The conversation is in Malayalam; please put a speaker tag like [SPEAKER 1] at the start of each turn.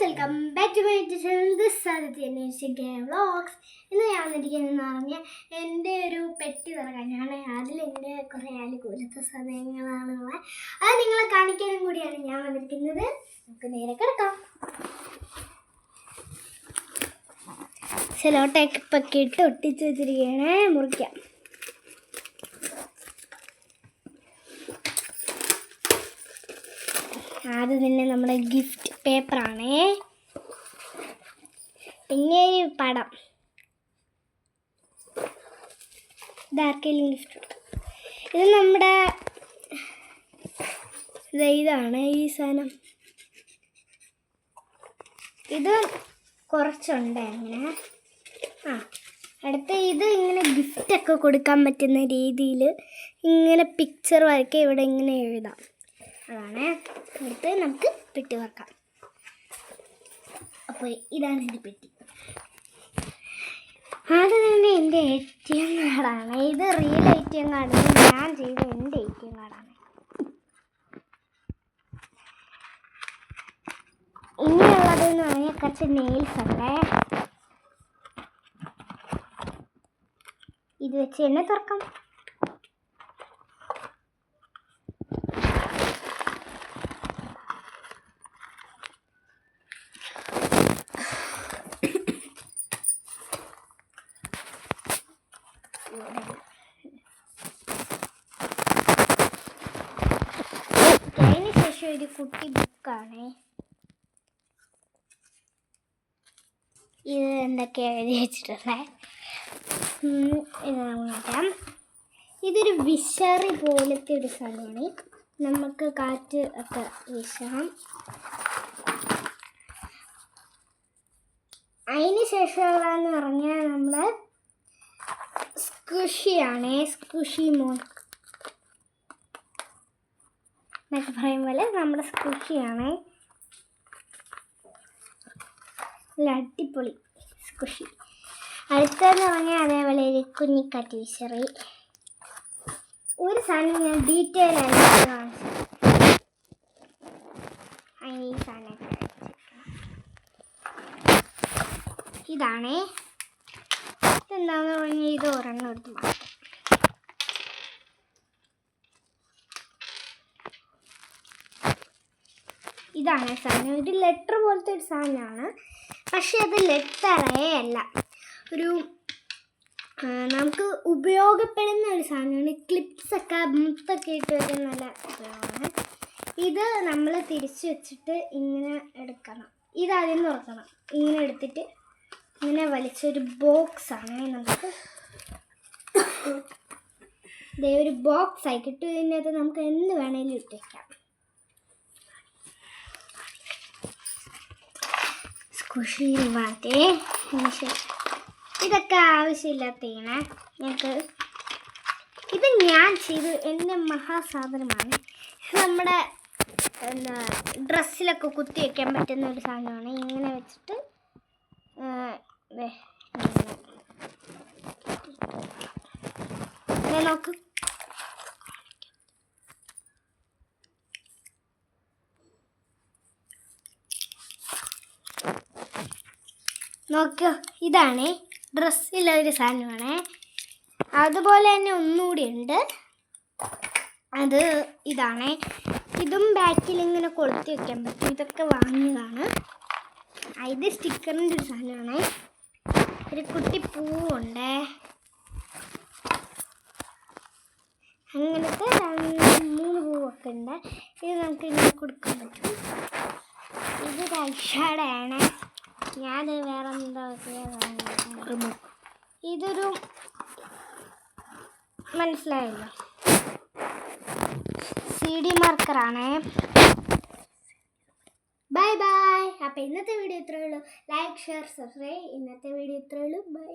[SPEAKER 1] Welcome back to my channel. This vlogs. ഇന്ന് ഞാൻ വന്നിരിക്കുന്നതെന്ന് പറഞ്ഞാൽ എൻ്റെ ഒരു പെട്ടി തുറക്കാനാണ്. അതിലെൻ്റെ കുറേ അനുകൂലത്തെ സമയങ്ങളാണുള്ളത്. അത് നിങ്ങളെ കാണിക്കാനും കൂടിയാണ് ഞാൻ വന്നിരിക്കുന്നത്. നമുക്ക് നേരെ കിടക്കാം. സെലോ ടേപ്പൊക്കെ ഇട്ട് ഒട്ടിച്ച് വെച്ചിരിക്കുകയാണ്. മുറിക്കാം. ആദ്യം തന്നെ നമ്മുടെ ഗിഫ്റ്റ് പേപ്പറാണേ. പിന്നെ ഒരു പടം. ഇതാർക്കെങ്കിലും ഗിഫ്റ്റ് കൊടുക്കാം. ഇത് നമ്മുടെ ഇതാണ് ഈ സാധനം. ഇത് കുറച്ചുണ്ട് അങ്ങനെ. അടുത്ത ഇത് ഇങ്ങനെ ഗിഫ്റ്റൊക്കെ കൊടുക്കാൻ പറ്റുന്ന രീതിയിൽ ഇങ്ങനെ പിക്ചർ വരയ്ക്കുക. ഇവിടെ ഇങ്ങനെ എഴുതാം. അതാണ്. എന്നിട്ട് നമുക്ക് പെട്ടി വെക്കാം. അപ്പോൾ ഇതാണ് എൻ്റെ പെട്ടി. ആദ്യം തന്നെ എൻ്റെ ATM കാർഡാണ്. ഇത് റിയൽ ATM കാർഡ്, ഞാൻ ചെയ്ത എൻ്റെ ATM കാർഡാണ്. ഇനിയുള്ളതെന്ന് പറഞ്ഞാൽ കുറച്ച് നെയിൽസ് ഉണ്ട്. ഇത് വെച്ച് എന്നെ തുറക്കാം. അതിന് ശേഷം ഒരു കുട്ടി ബുക്കാണ്. ഇത് എന്തൊക്കെയാണ് എഴുതി വെച്ചിട്ടുള്ളത്. ഇത് നോക്കാം. ഇതൊരു വിശറി പോലത്തെ ഒരു സാധനമാണ്. നമുക്ക് കാറ്റ് ഒക്കെ വീശാം. അതിന് ശേഷമുള്ളതെന്ന് പറഞ്ഞാൽ നമ്മൾ സ്ക്വിഷിയാണ്. സ്ക്വിഷി മോൻ എന്നൊക്കെ പറയും പോലെ നമ്മുടെ സ്ക്വിഷിയാണ്. നല്ല അടിപൊളി സ്ക്വിഷി. അടുത്തതെന്ന് പറഞ്ഞാൽ അതേപോലെ ഒരു കുഞ്ഞിക്കാറ്റ് വിശറി. ഒരു സാധനം ഞാൻ ഡീറ്റെയിൽ ആയിട്ട് കാണിച്ചു. അതിന് ഈ സാധനമൊക്കെ ഇതാണേ. ഇതെന്താണെന്ന് പറഞ്ഞാൽ ഇത് ഒരെണ്ണം എടുത്ത് മാറ്റാം. ഇതാണ് സാധനം. ഒരു ലെറ്റർ പോലത്തെ ഒരു സാധനമാണ്. പക്ഷേ അത് ലെറ്ററേ അല്ല. ഒരു നമുക്ക് ഉപയോഗപ്പെടുന്ന ഒരു സാധനമാണ്. ക്ലിപ്സൊക്കെ മുത്തൊക്കെ ഇട്ട് വയ്ക്കാൻ നല്ല ഉപയോഗമാണ്. ഇത് നമ്മൾ തിരിച്ച് വെച്ചിട്ട് ഇങ്ങനെ എടുക്കണം. ഇതാദ്യം തുറക്കണം. ഇങ്ങനെ എടുത്തിട്ട് ഇങ്ങനെ വലിച്ചൊരു ബോക്സാണ്. നമുക്ക് ഇതേ ഒരു ബോക്സ് ആയി കിട്ടും. ഇതിനകത്ത് നമുക്ക് എന്ത് വേണേലും ഇട്ട് വയ്ക്കാം. സ്ക്വിഷി മാറ്റേ. ഇതൊക്കെ ആവശ്യമില്ലാത്തതാണ്. ഞങ്ങൾക്ക് ഇത് ഞാൻ ചെയ്ത് എൻ്റെ മഹാസാധനമാണ്. നമ്മുടെ എന്താ ഡ്രസ്സിലൊക്കെ കുത്തി വയ്ക്കാൻ പറ്റുന്ന ഒരു സാധനമാണ്. ഇങ്ങനെ വെച്ചിട്ട് നോക്ക്. നോക്കുക, ഇതാണ് ഡ്രസ്സിലൊരു സാധനമാണ്. അതുപോലെ തന്നെ ഒന്നുകൂടി ഉണ്ട്. അത് ഇതാണ്. ഇതും ബാക്കിൽ ഇങ്ങനെ കൊളുത്തി വയ്ക്കാൻ പറ്റും. ഇതൊക്കെ വാങ്ങിയതാണ്. ഇത് സ്റ്റിക്കറിൻ്റെ ഒരു സാധനമാണ്. ഒരു കുട്ടി പൂവുണ്ട്. അങ്ങനത്തെ 3 പൂവൊക്കെ ഉണ്ട്. ഇത് നമുക്ക് ഇങ്ങനെ കൊടുക്കാൻ പറ്റും. ഇതൊരു ഐഷാഡാണ്. ഞാൻ വേറെ എന്താ ഇതൊരു മനസ്സിലായല്ലോ, CD മാർക്കറാണ്. Bye bye. അപ്പോൾ ഇന്നത്തെ വീഡിയോ ഇത്രയേ ഉള്ളൂ. Like, share, subscribe. ഇന്നത്തെ വീഡിയോ ഇത്രയേ ഉള്ളൂ. ബൈ.